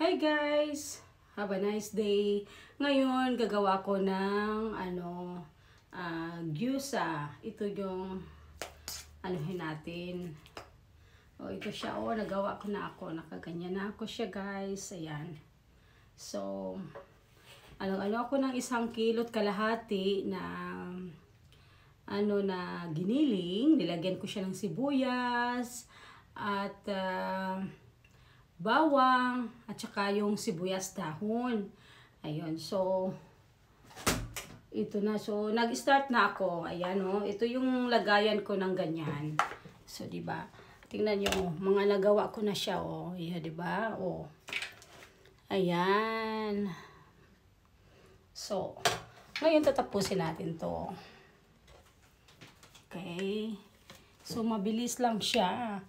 Hi guys! Have a nice day! Ngayon, gagawa ko ng gyusa. Ito yung anuhin natin. Ito siya. Nagawa ko na ako. Nakaganyan na ako siya guys. Ayan. So, ako ng 1 kilot kalahati na na giniling. Nilagyan ko siya ng sibuyas at bawang at saka yung sibuyas dahon. Ayun. So, ito na. So, nag-start na ako. Ayan, ito yung lagayan ko ng ganyan. So, di ba? Tingnan niyo, mga nagawa ko na siya, Ayan, di ba? Ayan. So, ngayon tatapusin natin 'to. Okay. So, mabilis lang siya.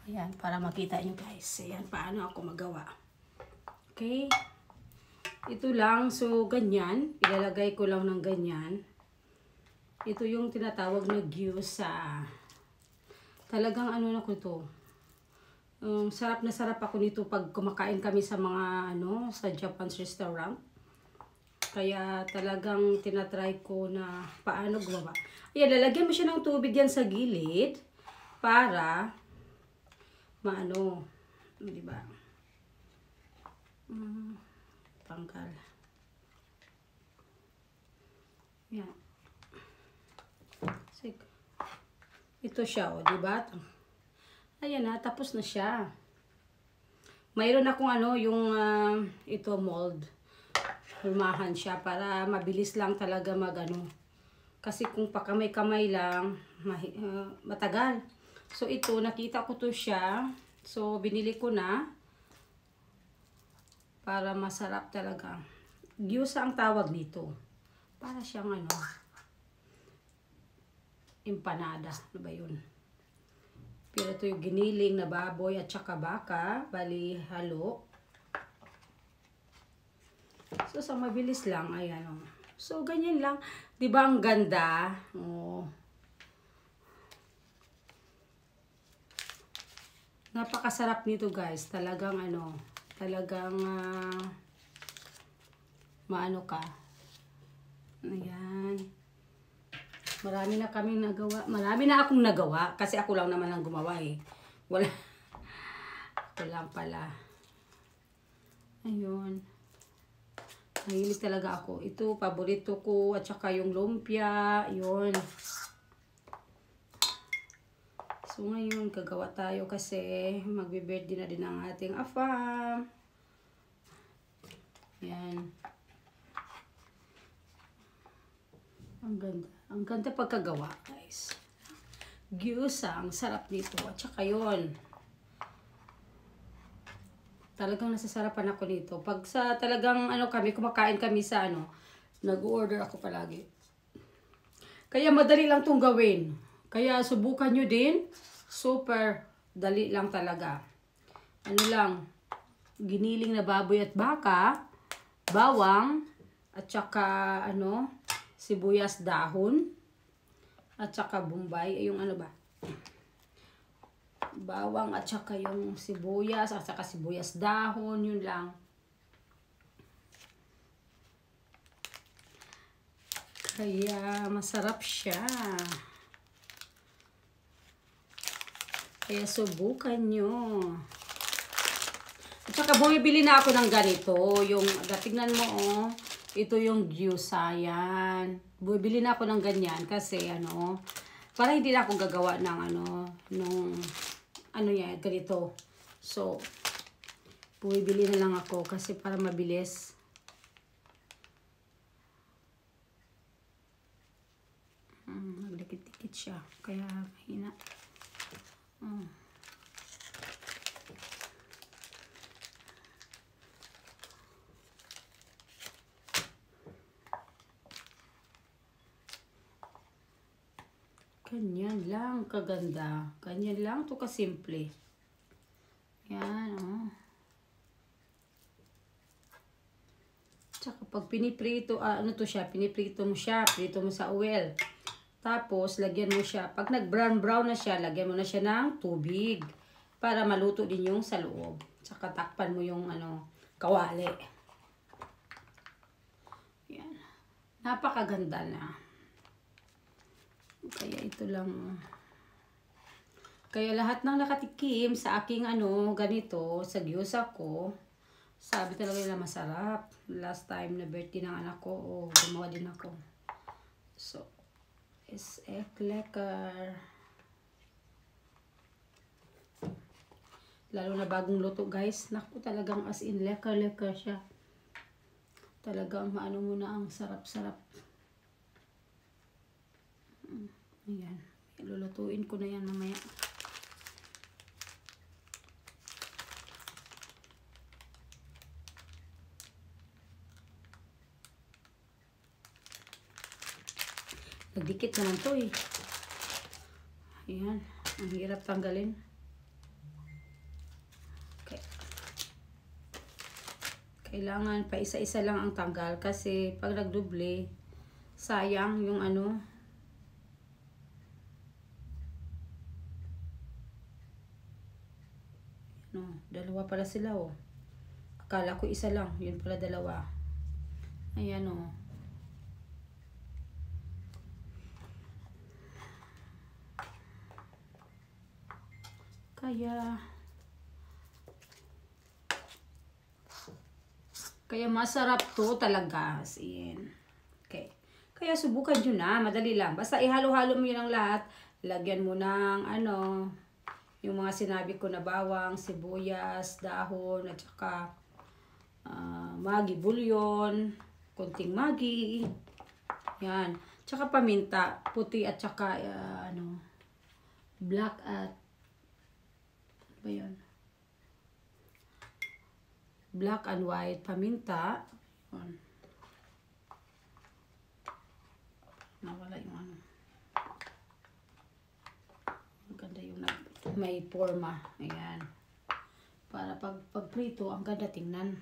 Ayan, para makita nyo guys. Ayan, paano ako magawa. Okay. Ito lang. So, ganyan. Ilalagay ko lang ng ganyan. Ito yung tinatawag na gyusa. Talagang na ko ito. Sarap na sarap ako nito pag kumakain kami sa mga sa Japanese restaurant. Kaya talagang tinatry ko na paano gumawa. Ayan, lalagyan mo siya ng tubig yan sa gilid para di ba? Tanggal. Yan. Ito siya, di ba? Ayan na, tapos na siya. Mayroon akong yung ito mold. Lumahan siya para mabilis lang talaga Kasi kung pakamay-kamay lang, matagal. So, ito, nakita ko to siya. So, binili ko na. Para masarap talaga. Gyusa ang tawag nito. Para siyang empanada. Ano ba yun? Pero ito yung giniling na baboy at saka baka. Bali, halo. So, sa mabilis lang. Ayan, So, ganyan lang. Diba ang ganda? Napakasarap nito guys. Talagang talagang maano ka. Ayan. Marami na kaming nagawa. Marami na akong nagawa. Kasi ako lang naman ang gumawa Wala. Ako lang pala. Ayun. Mahilig talaga ako. Ito, paborito ko. At saka yung lumpia. Yun. So, ngayon, gagawa tayo kasi magbe-birthday na din ang ating afam. Yan. Ang ganda. Ang ganda pagkagawa, guys. Gyusa. Ang sarap nito. At saka yun. Talagang nasasarapan ako nito. Pag sa talagang kumakain kami sa nag-order ako palagi. Kaya madali lang itong gawin. Kaya subukan nyo din. Super dali lang talaga. Giniling na baboy at baka, bawang, at saka sibuyas dahon, at saka bombay. Yung bawang at saka yung sibuyas, at saka sibuyas dahon, yun lang. Kaya masarap siya. Kaya subukan nyo. At saka bumibili na ako ng ganito. Tingnan mo ito yung gyusa yan. Bumibili na ako ng ganyan kasi para hindi na ako gagawa ng ganito. So, bumibili na lang ako kasi para mabilis. Nagdikit-dikit siya. Kaya mahina. Ganyan lang kaganda. Ganyan lang to kasimple. Yan, Tsaka pag piniprito, piniprito mo siya, prito mo sa oil. Tapos, lagyan mo siya. Pag nag-brown-brown na siya, lagyan mo na siya ng tubig. para maluto din yung sa loob. Tsaka takpan mo yung ano, kawali. Yan. Napakaganda na. Kaya ito lang. Kaya lahat ng nakatikim sa aking ano, ganito, sa gyoza ko, sabi talaga nila masarap. Last time na birthday ng anak ko, gumawa din ako. So, is ek lekker. Lalo na bagong luto guys. Naku, talagang as in lekker siya. Talagang maano mo na ang sarap-sarap. Ayan. Lulutuin ko na yan mamaya. Nagdikit naman to eh. Ayan. Ang hirap tanggalin. Okay. Kailangan pa isa-isa lang ang tanggal kasi pag nagdoble, sayang yung ano. No, dalawa pala sila oh. Akala ko isa lang, yun pala dalawa. Ayan oh. Kaya masarap to talaga. As in. Okay. Kaya subukan nyo na. Madali lang. Basta ihalo-halo mo yun ang lahat. Lagyan mo ng ano, yung mga sinabi ko na bawang, sibuyas, dahon, at saka magi, bulyon, konting magi. Yan. Tsaka paminta, puti at saka ano, black at ba yun? Black and white paminta. Yun. Nawala yung ano. Maganda yung may forma. Ayan. Para pag prito, ang ganda tingnan.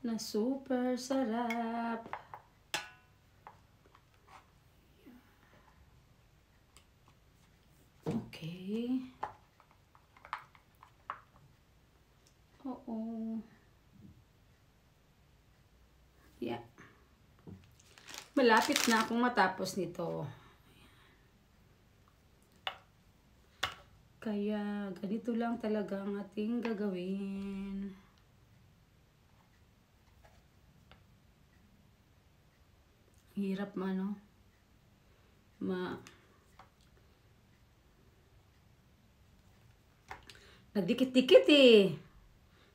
Na super sarap. Okay. Oo. Yeah. Malapit na akong matapos nito. Kaya ganito lang talaga ang ating gagawin. Hirap nagdikit-dikit eh.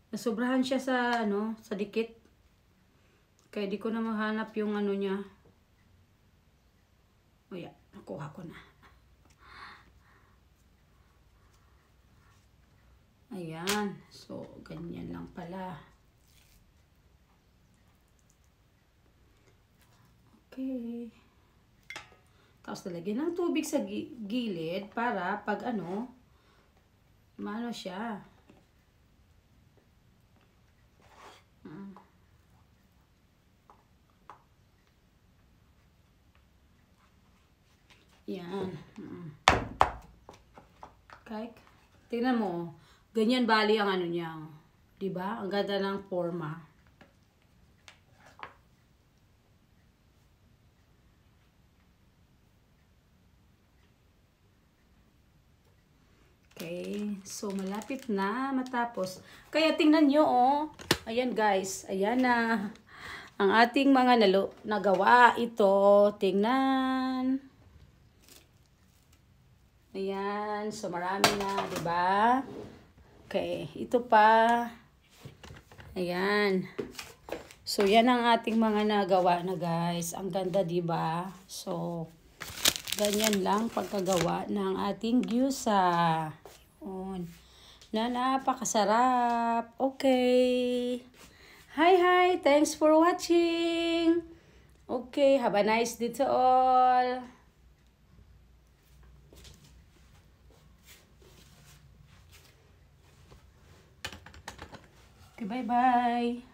Nasobrahan siya sa ano, sa dikit. Kaya di ko na mahanap yung ano niya. O yeah, nakuha ko na. Ayan. So, ganyan lang pala. Okay. Tapos lalagyan ng tubig sa gilid para pag ano, maano siya. Yan. Okay. Tingnan mo. Ganyan bali ang ano niya. Diba? Ang ganda ng forma. Okay, so malapit na matapos. Kaya tingnan nyo, oh. Ayan guys, ayan na. Ang ating mga nagawa ito. Tingnan. Ayan, so marami na, diba? Okay, ito pa. Ayan. So yan ang ating mga nagawa na guys. Ang ganda, diba? So, ganyan lang pagkagawa ng ating gyoza. Yun. Na napakasarap. Okay. Hi. Thanks for watching. Okay. Have a nice day to all. Okay, bye-bye.